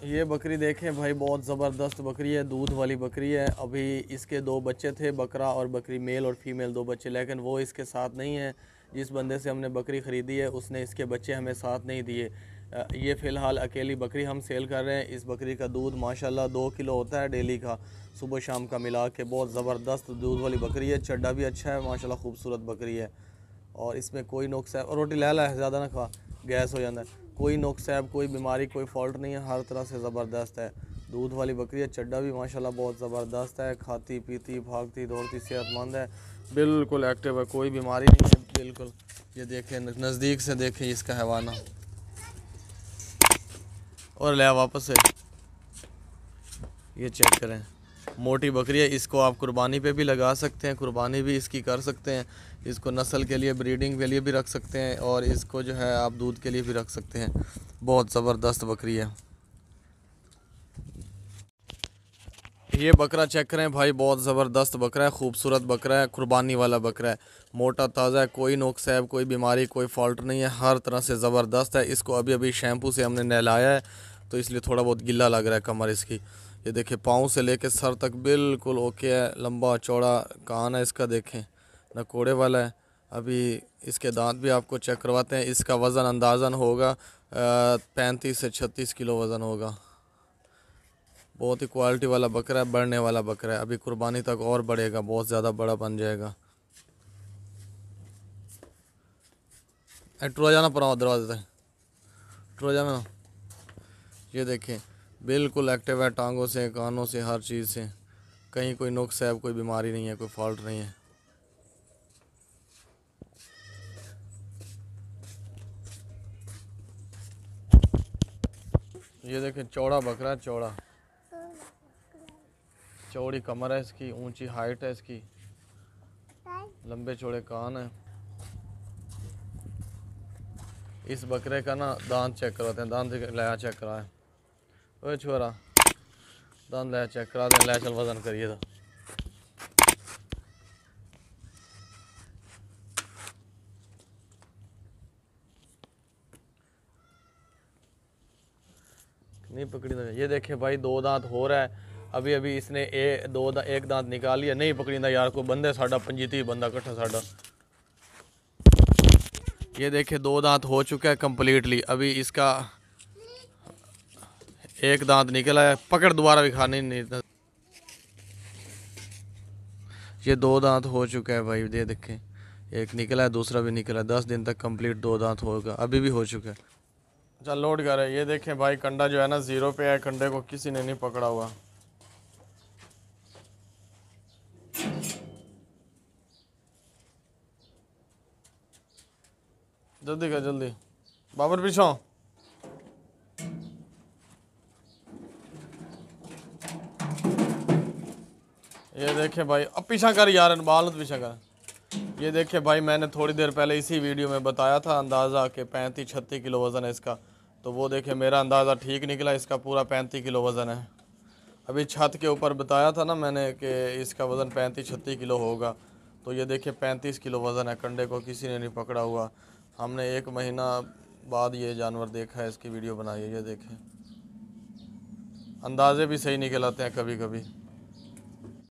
ये बकरी देखें भाई, बहुत ज़बरदस्त बकरी है, दूध वाली बकरी है। अभी इसके दो बच्चे थे, बकरा और बकरी, मेल और फीमेल दो बच्चे, लेकिन वो इसके साथ नहीं है। जिस बंदे से हमने बकरी ख़रीदी है उसने इसके बच्चे हमें साथ नहीं दिए। ये फ़िलहाल अकेली बकरी हम सेल कर रहे हैं। इस बकरी का दूध माशाल्लाह 2 किलो होता है डेली का, सुबह शाम का मिला के। बहुत ज़बरदस्त दूध वाली बकरी है, चड्डा भी अच्छा है माशाल्लाह, खूबसूरत बकरी है। और इसमें कोई नुक्स है, और रोटी ला है, ज़्यादा ना खा, गैस हो जाता है। कोई नुक्स है, कोई बीमारी, कोई फॉल्ट नहीं है, हर तरह से ज़बरदस्त है। दूध वाली बकरी है, चड्डा भी माशाल्लाह बहुत ज़बरदस्त है, खाती पीती भागती दौड़ती सेहतमंद है, बिल्कुल एक्टिव है, कोई बीमारी नहीं है बिल्कुल। ये देखें, नज़दीक से देखें इसका हैवाना, और ले वापस से ये चेक करें। मोटी बकरी है, इसको आप कुर्बानी पे भी लगा सकते हैं, कुर्बानी भी इसकी कर सकते हैं। इसको नस्ल के लिए, ब्रीडिंग के लिए भी रख सकते हैं, और इसको जो है आप दूध के लिए भी रख सकते हैं। बहुत ज़बरदस्त बकरी है। ये बकरा चेक करें भाई, बहुत ज़बरदस्त बकरा है, खूबसूरत बकरा है, कुर्बानी वाला बकरा है, मोटा ताज़ा है, कोई नुक्स है, कोई बीमारी, कोई फॉल्ट नहीं है, हर तरह से ज़बरदस्त है। इसको अभी अभी शैम्पू से हमने नहलाया है, तो इसलिए थोड़ा बहुत गिल्ला लग रहा है कमर इसकी। ये देखें, पाँव से लेके सर तक बिल्कुल ओके है, लंबा चौड़ा कान है इसका, देखें ना, कोड़े वाला है। अभी इसके दांत भी आपको चेक करवाते हैं। इसका वज़न अंदाज़न होगा 35 से 36 किलो वज़न होगा। बहुत ही क्वालिटी वाला बकरा है, बढ़ने वाला बकरा है, अभी कुर्बानी तक और बढ़ेगा, बहुत ज़्यादा बड़ा बन जाएगा। टुरा जाना पड़ा दरवाजे से, टुरा जाना। ये देखें, बिल्कुल एक्टिव है, टांगों से, कानों से, हर चीज़ से, कहीं कोई नुक्स है, कोई बीमारी नहीं है, कोई फॉल्ट नहीं है। ये देखें, चौड़ा बकरा है, चौड़ा, चौड़ी कमर है इसकी, ऊंची हाइट है इसकी, लंबे चौड़े कान है। इस बकरे का ना दांत चेक करवाते हैं, दांत लाया चेक कराए। ओए छोरा, दांत लाया चेक करा दें, लाया चल वज़न करिए था। नहीं पकड़ी था। ये देखें भाई, 2 दांत हो रहा है, अभी अभी इसने एक दांत निकाल लिया। नहीं पकड़ी यार, को बंदे साडा पंजीती बंदा कट्ठा साडा। ये देखें, 2 दांत हो चुका है कंप्लीटली। अभी इसका एक दांत निकला है, पकड़ दोबारा भी खाने नहीं था। ये 2 दांत हो चुका है भाई, ये देखें, एक निकला है, दूसरा भी निकला है। 10 दिन तक कंप्लीट 2 दांत होगा, अभी भी हो चुका है। चल लोड कर है। ये देखें भाई, कंडा जो है ना 0 पे है, कंडे को किसी ने नहीं पकड़ा हुआ। जल्दी कर जल्दी, बाबर पीछो। ये देखें भाई, अब पीछा कर यार, बाल पीछा कर। ये देखें भाई, मैंने थोड़ी देर पहले इसी वीडियो में बताया था अंदाज़ा कि 35-36 किलो वज़न है इसका, तो वो देखें मेरा अंदाज़ा ठीक निकला, इसका पूरा 35 किलो वज़न है। अभी छत के ऊपर बताया था ना मैंने कि इसका वज़न 35-36 किलो होगा, तो ये देखिए 35 किलो वज़न है, कंडे को किसी ने नहीं पकड़ा हुआ। हमने 1 महीना बाद ये जानवर देखा है, इसकी वीडियो बनाई है। ये देखें, अंदाजे भी सही निकल आते हैं कभी कभी।